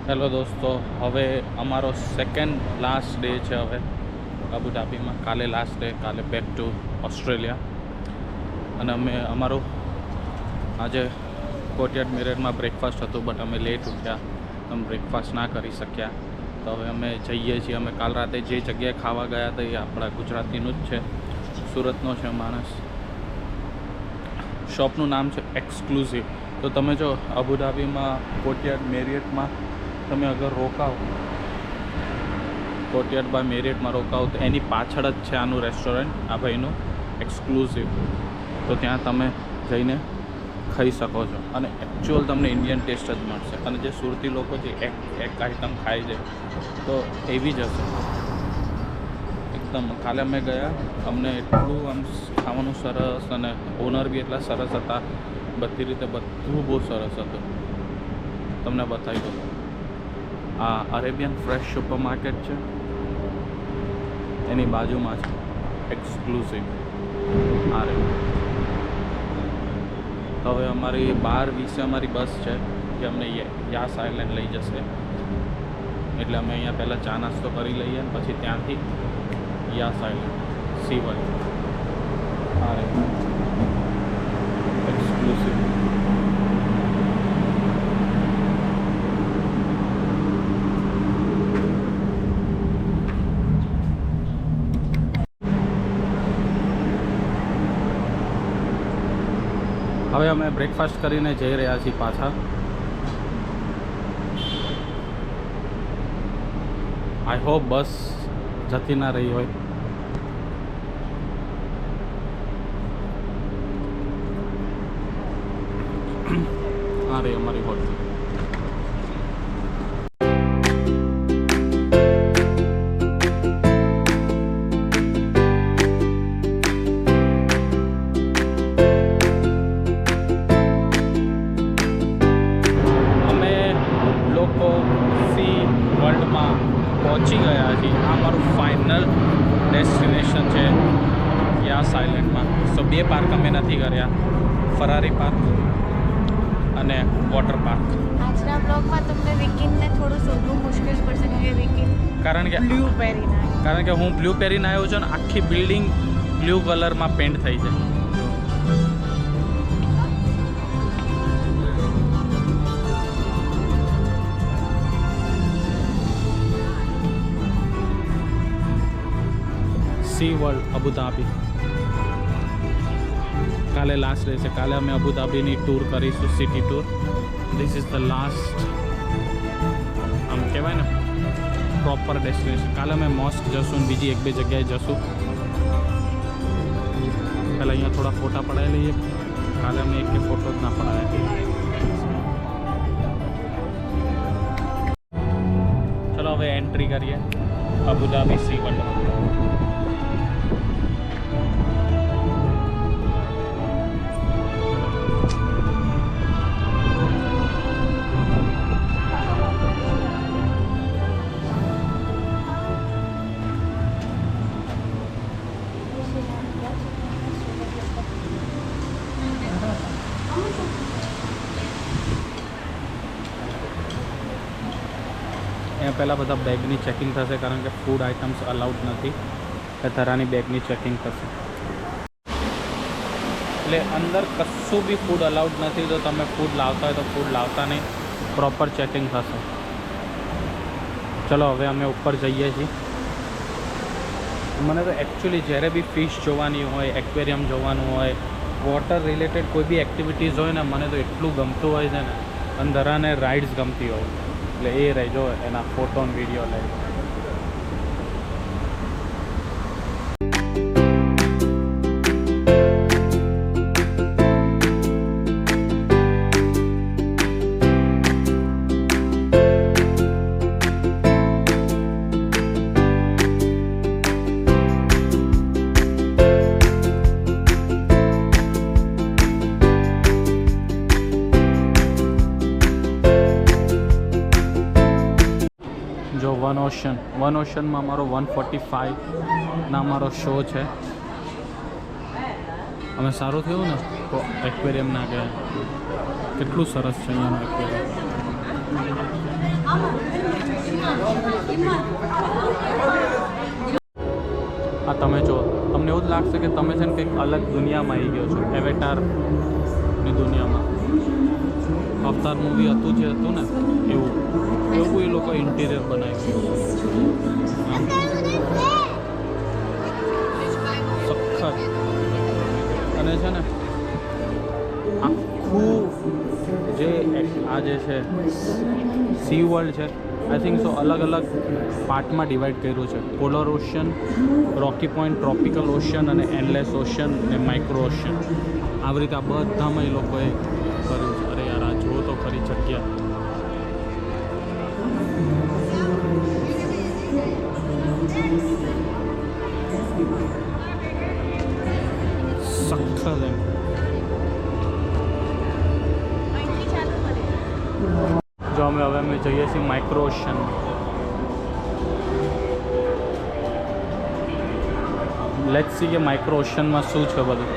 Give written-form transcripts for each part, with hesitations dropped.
Hello દોસ્તો, હવે અમારો સેકન્ડ લાસ્ટ ડે છે હવે અબુધાબીમાં. કાલે લાસ્ટ ડે, કાલે બેક ટુ ઓસ્ટ્રેલિયા. અને અમારું આજે કોર્ટયાર્ડ મેરિયટમાં બ્રેકફાસ્ટ હતું, બટ અમે લેટ ઉઠ્યા, અમે બ્રેકફાસ્ટ ના કરી શક્યા. તો હવે અમે જઈએ છીએ. અમે કાલ રાતે જે જગ્યાએ ખાવા ગયા હતા એ આપણા ગુજરાતીનું જ છે, સુરતનો છે માણસ. શોપનું નામ છે એક્સક્લુઝિવ. તો તમે જો અબુધાબીમાં કોર્ટયાર્ડ મેરિયટમાં તમે અગર રોકાઓ, કોર્ટયાર્ડ બાય મેરિયટમાં રોકાઓ, તો એની પાછળ જ છે આનું રેસ્ટોરન્ટ, આ ભાઈનું એક્સક્લુઝિવ. તો ત્યાં તમે જઈને ખાઈ શકો છો અને એકચ્યુઅલ તમને ઇન્ડિયન ટેસ્ટ જ મળશે. અને જે સુરતી લોકો જે એક આઈટમ ખાય છે તો એવી જ હશે એકદમ. કાલે અમે ગયા, અમને એટલું આમ ખાવાનું સરસ, અને ઓનર બી એટલા સરસ હતા, બધી રીતે બધું બહુ સરસ હતું. તમને બતાવી દઉં. આ અરેબિયન ફ્રેશ સુપર માર્કેટ છે, એની બાજુમાં છે એક્સક્લુઝિવ. આ રે. તો હવે અમારી 12:20 અમારી બસ છે જે અમને યાસ આઇલેન્ડ લઈ જશે. એટલે અમે અહીંયા પહેલાં ચા નાસ્તો કરી લઈએ અને પછી ત્યાંથી યાસ આઇલેન્ડ સી વર્લ્ડ. આ રે એક્સક્લુઝિવ. હવે અમે બ્રેકફાસ્ટ કરીને જઈ રહ્યા છીએ પાછા. આઈ હોપ બસ જતી ના રહી હોય. આ રહી અમારી હોટલ. વર્લ્ડમાં પહોંચી ગયા છીએ. આ મારું ફાઇનલ ડેસ્ટિનેશન છે યાસ આઇલેન્ડમાં. સો 2 પાર્ક અમે નથી કર્યા, ફરારી પાર્ક અને વોટર પાર્ક. આજના બ્લોગમાં તમને વિકિનને થોડું શોધવું મુશ્કેલ પડશે કે વિકિન કારણ કે હું બ્લુ પહેરીને આવ્યો છું ને આખી બિલ્ડિંગ બ્લુ કલરમાં પેન્ટ થઈ છે. C world Abu Dhabi. કાલે લાસ્ટ ડે છે. કાલે અમે અબુધાબીની ટૂર કરીશું, city tour. This is the last, આમ કહેવાય ને પ્રોપર ડેસ્ટિનેશન. કાલે અમે મોસ્ક જશું, બીજી 1-2 જગ્યાએ જશું. પહેલાં અહીંયા થોડા ફોટા પડાવી લઈએ. કાલે અમે એક ફોટો જ ના પડાવ્યા. ચલો હવે એન્ટ્રી કરીએ અબુધાબી સી વર્લ્ડ. અહીંયા પહેલાં બધા બેગની ચેકિંગ થશે, કારણ કે ફૂડ આઇટમ્સ અલાઉડ નથી. એ તરાની બેગની ચેકિંગ થશે. એટલે અંદર કશું બી ફૂડ અલાઉડ નથી. તો તમે ફૂડ લાવતા હોય તો ફૂડ લાવતા નહીં, પ્રોપર ચેકિંગ થશે. ચલો હવે અમે ઉપર જઈએ છીએ. મને તો એકચ્યુઅલી જ્યારે બી ફિશ જોવાની હોય, એક્વેરિયમ જોવાનું હોય, વોટર રિલેટેડ કોઈ બી એક્ટિવિટીઝ હોય ને, મને તો એટલું ગમતું હોય છે ને. અંદર અને રાઇડ્સ ગમતી હોય, એટલે એ રહેજો એના ફોટો અને વિડીયો લઈ. જો વન ઓશનમાં અમારો 145 ના અમારો શો છે. અમે સારું થયું ને તો એક્વેરિયમ ના ગયા. કેટલું સરસ છે અહીંયાનું એક્વેરિયમ. આ તમે જો તમને એવું જ લાગશે કે તમે છે ને કંઈક અલગ દુનિયામાં આવી ગયો છો એવેટારની દુનિયામાં. અવતાર મૂવી હતું જે હતું ને એવું એ લોકો ઇન્ટિરિયર બનાવ્યું સખત. અને છે ને આખું જે આ જે છે સી વર્લ્ડ છે આઈ થિંક સો અલગ અલગ પાર્ટમાં ડિવાઈડ કર્યું છે. પોલર ઓશિયન, રોકી પોઈન્ટ, ટ્રોપિકલ ઓશિયન અને એન્ડલેસ ઓશિયન અને માઇક્રો ઓશિયન. આવી રીતે આ બધામાં એ લોકોએ કર્યું છે. અરે યાર આ જુઓ તો ખરી જગ્યા. સખત એમ. જો અમે જઈએ છીએ માઇક્રો ઓશિયન. લેટ્સ સી કે માઇક્રો ઓશિયનમાં શું છે બધું.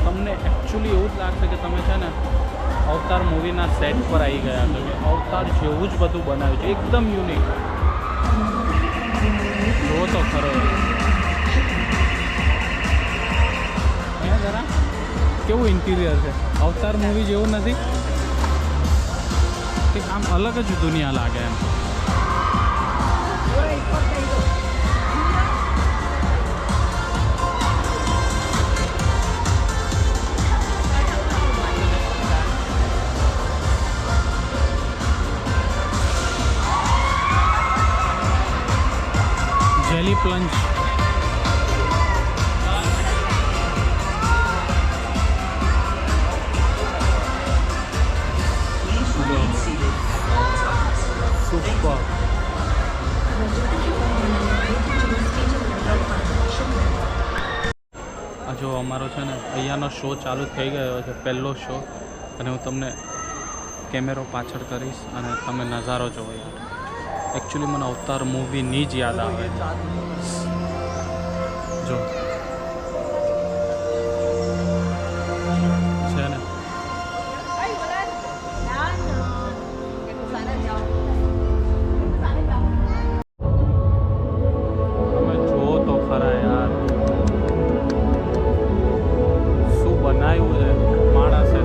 તમને એકચ્યુઅલી એવું જ લાગશે કે તમે છે ને અવતાર મૂવીના સેટ પર આવી ગયા છો કે અવતાર જેવું જ બધું બનાવ્યું છે, એકદમ યુનિક. જુઓ તો ખરો અહીંયા જરા કેવું ઇન્ટિરિયર છે. અવતાર મૂવી જેવું નથી કે આમ અલગ જ દુનિયા લાગે એમ. Jelly પ્લંજ super. આ જો અમારો છે ને અહીંયાનો શો ચાલુ થઈ ગયો છે, પહેલો શો. અને હું તમને કેમેરો પાછળ કરીશ અને તમે નજારો જોવો. યાર એકચ્યુઅલી મને અવતાર મૂવીની જ યાદ આવે જો છે ને. તમે જુઓ તો ખરા યાર શું બનાવ્યું છે માણસે.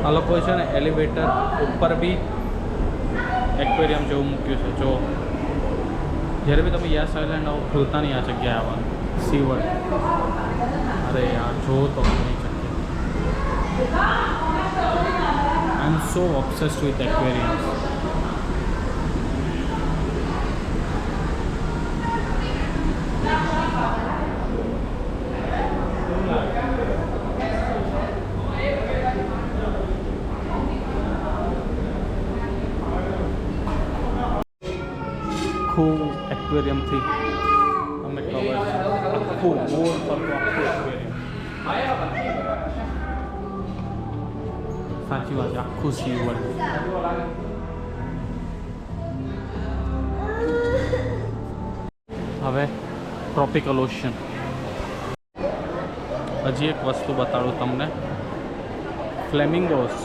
આ લોકોએ છે ને એલિવેટર ઉપર બી એક્વેરિયમ જેવું મૂક્યું છે. જો જ્યારે બી તમે યસ આઇલેન્ડ આવો ખુલતા નહીં આ જગ્યાએ આવવાનું સી વર્લ્ડ. અરે યાર જો તો નહીં જગ્યા. આઈ એમ સો ઓબ્સેસ્ડ વિથ એક્વેરિયમ્સ. આખું એક્વેરિયમથી અમે કવર છે. આખું ગોળ ફરતું આખું એક્વેરિયમ. સાચી વાત છે, આખું સી વર્લ્ડ. હવે ટ્રોપિકલ ઓશન. હજી એક વસ્તુ બતાડું તમને. ફ્લેમિંગોસ.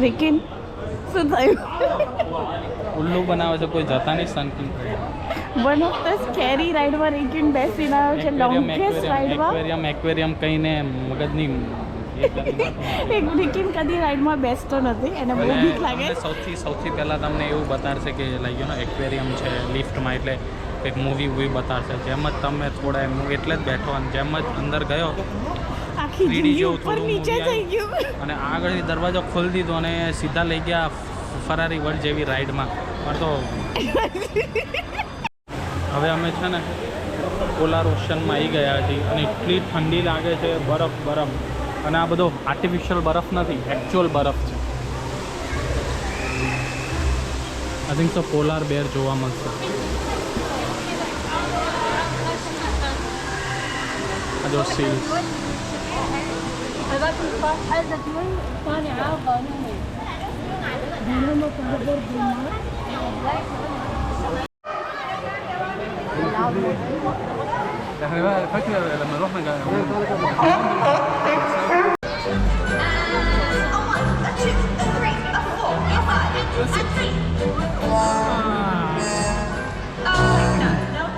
વિકિન શું થયું? ઉલ્લુ બનાવે છે, કોઈ જતા નહીં સનકિંગ. વન ઓફ ધ સ્કેરી રાઇડમાં વિકિન બેસીને આવ્યો છે, લોંગેસ્ટ રાઇડમાં. એક્વેરિયમ કહીને મગજની એક વિકિન કદી રાઇડમાં બેસતો નથી, એને બહુ બીક લાગે. સૌથી પહેલાં તમને એવું બતાડશે કે લાઈક યુ નો એક્વેરિયમ છે લિફ્ટમાં, એટલે કંઈક મૂવી બતાડશે. જેમ જ તમે થોડા એટલે જ બેઠો અને જેમ જ અંદર ગયો આખી 3D જિંદગી જેવું ઉપર થોડું નીચે movie થઈ ગયું. અને આગળથી દરવાજો ખોલી દીધો અને સીધા લઈ ગયા ફરારી વર્લ્ડ જેવી રાઈડમાં. પણ તો હવે અમે છે ને પોલાર ઓશનમાં આવી ગયા છીએ અને એટલી ઠંડી લાગે છે. બરફ અને આ બધો આર્ટિફિશિયલ બરફ નથી, એકચ્યુઅલ બરફ છે. આઈ થિંક સો પોલાર બેર જોવા મળશે. આ જો સીલ્સ.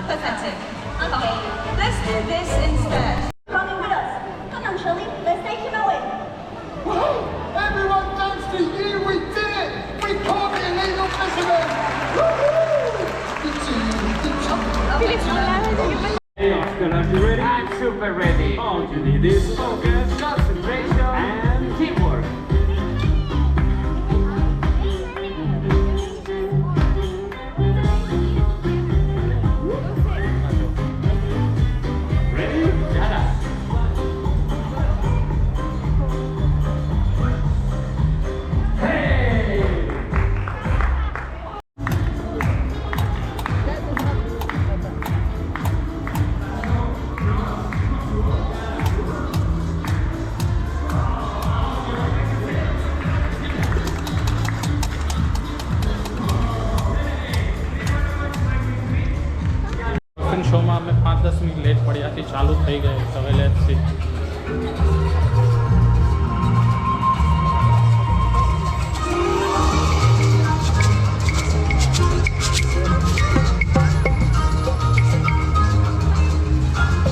Pathetic. Okay, let's do this instead. Coming with us. Come on, Shirley. Let's take him away. Everyone, thanks to you, we did it! We caught the illegal fishermen! Woohoo! Good to you. Good job. Hey, Oscar, are you ready? I'm super ready. All you need is focus, concentration, and teamwork. Ready? Shut up. Hey! શોમાં અમે 5-10 minute late પડ્યાથી ચાલુ થઈ ગઈ. હવે let's see.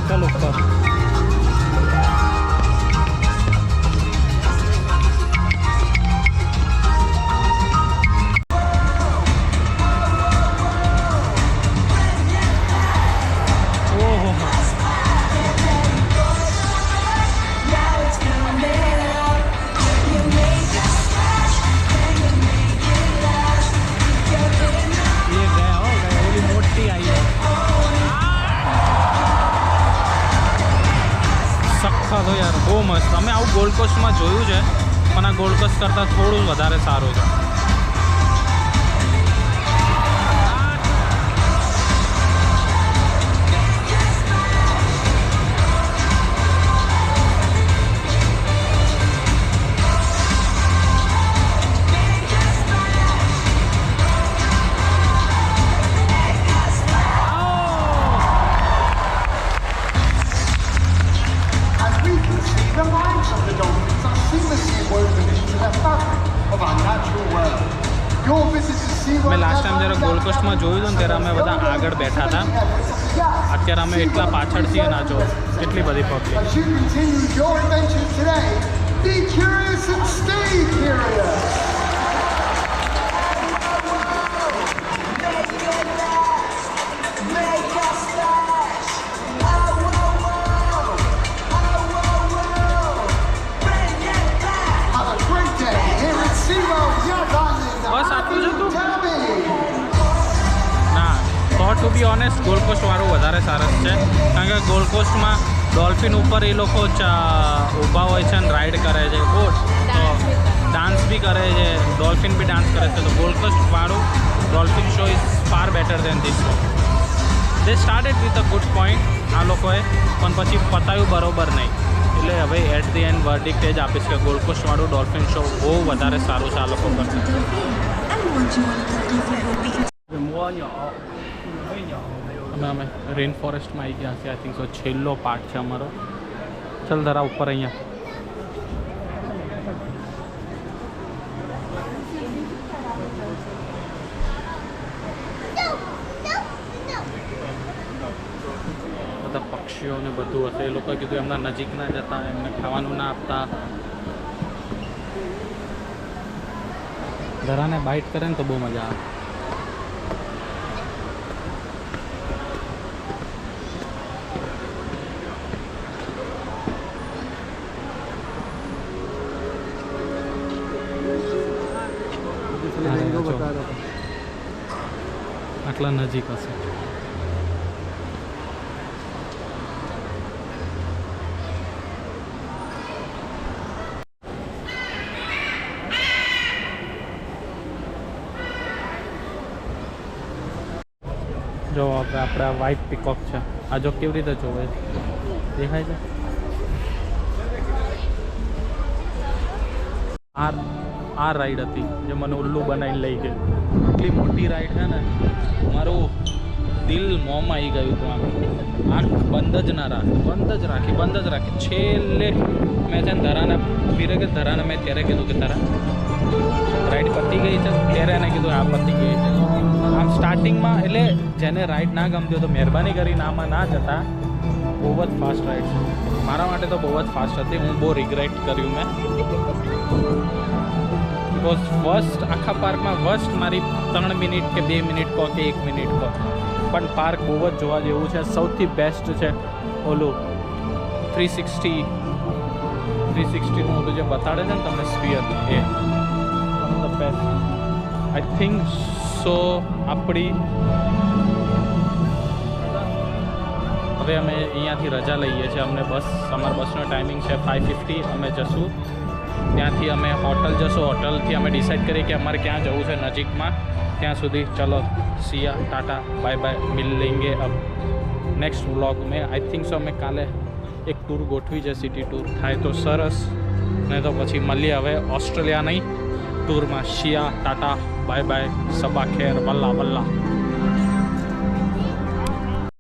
ચાલો ઉપર. સખત હોય યાર, બહુ મસ્ત. અમે આવું ગોલ્ડ કોસ્ટમાં જોયું છે, પણ આ ગોલ્ડ કોસ્ટ કરતાં થોડું વધારે સારું છે. કોસ્ટમાં જોયું હતું ને ત્યારે અમે બધા આગળ બેઠા હતા, અત્યારે અમે એટલા પાછળ છીએ ના જો કેટલી બધી public. As you continue your adventure today, be curious and stay curious. Have a great day here at SeaWorld Yas Island. બસ આટલું જ હતું? Tabby. ના, તો ટુ બી ઓનેસ્ટ ગોલ્ડ કોસ્ટવાળું વધારે સરસ છે, કારણ કે ગોલ્ડ કોસ્ટમાં ડોલ્ફિન ઉપર એ લોકો ઊભા હોય છે અને રાઈડ કરે છે, બોટ તો ડાન્સ બી કરે છે, ડોલ્ફિન બી ડાન્સ કરે છે. તો ગોલ્ડ કોસ્ટવાળું dolphin show is far better than this show. They started with a good point આ લોકોએ, પણ પછી પતાવ્યું બરોબર નહીં. એટલે હવે એટ ધી એન્ડ વર્ડિક્ટ એ જ આપીશ કે ગોલ્ડ કોસ્ટવાળું ડોલ્ફિન શો બહુ વધારે સારું છે આ લોકો કરશે. અમે રેન ફોરેસ્ટમાં આવી ગયા છે. આઈ થિંક સો છેલ્લો પાર્ટ છે અમારો. ચલ ધરા ઉપર અહીંયા બધા પક્ષીઓ ને બધું હશે. એ લોકોએ કીધું એમના નજીક ના જતા, એમને ખાવાનું ના આપતા. ધરાને બાઇટ કરે ને તો બહુ મજા આવે. આટલા નજીક હશે. જો આપણે આ વ્હાઇટ પીકોક છે, આ જો કેવી રીતે જોવે દેખાય છે. આ રાઈડ હતી જે મને ઉલ્લુ બનાવીને લઈ ગઈ. એટલી મોટી રાઈડ છે ને, મારું દિલ મોંમાં આવી ગયું હતું. આંખ બંધ જ ના રાખી, બંધ જ રાખી. છેલ્લે મેં છે ને ધરાને ફીરે કે ધરાને મેં ત્યારે કીધું કે તારા રાઈડ પતી ગઈ છે, ત્યારે એને કીધું આ પતી ગઈ છે. આમ સ્ટાર્ટિંગમાં એટલે જેને રાઈડ ના ગમતી હોય તો મહેરબાની કરીને આમાં ના જતા. બહુ જ ફાસ્ટ રાઈડ છે. મારા માટે તો બહુ જ ફાસ્ટ હતી. હું બહુ રિગ્રેટ કર્યું મેં, બિકોઝ ફર્સ્ટ આખા પાર્કમાં ફર્સ્ટ મારી 3 મિનિટ કે 2 મિનિટ કહો કે 1 મિનિટ કહો, પણ પાર્ક બહુ જ જોવા જેવું છે. સૌથી બેસ્ટ છે ઓલું 360નું ઓલું જે બતાડે છે ને તમને sphere, A one of the best I think so. આપણી હવે અમે અહીંયાથી રજા લઈએ છીએ. અમને અમારા બસનો ટાઈમિંગ છે 5:50. અમે જશું ત્યાંથી, અમે હોટલ જશું. હોટલથી અમે ડિસાઈડ કરીએ કે અમારે ક્યાં જવું છે નજીકમાં. ત્યાં સુધી ચલો સિયા ટાટા બાય બાય, મિલ લેંગે અબ નેક્સ્ટ વ્લોગ મેં. આઈ થિંક સો અમે કાલે એક ટૂર ગોઠવી છે, સિટી ટૂર થાય તો સરસ, નહીં તો પછી મળીએ હવે ઓસ્ટ્રેલિયાની ટૂરમાં. શિયા ટાટા બાય બાય, સબા ખેર, વલ્લા વલ્લા.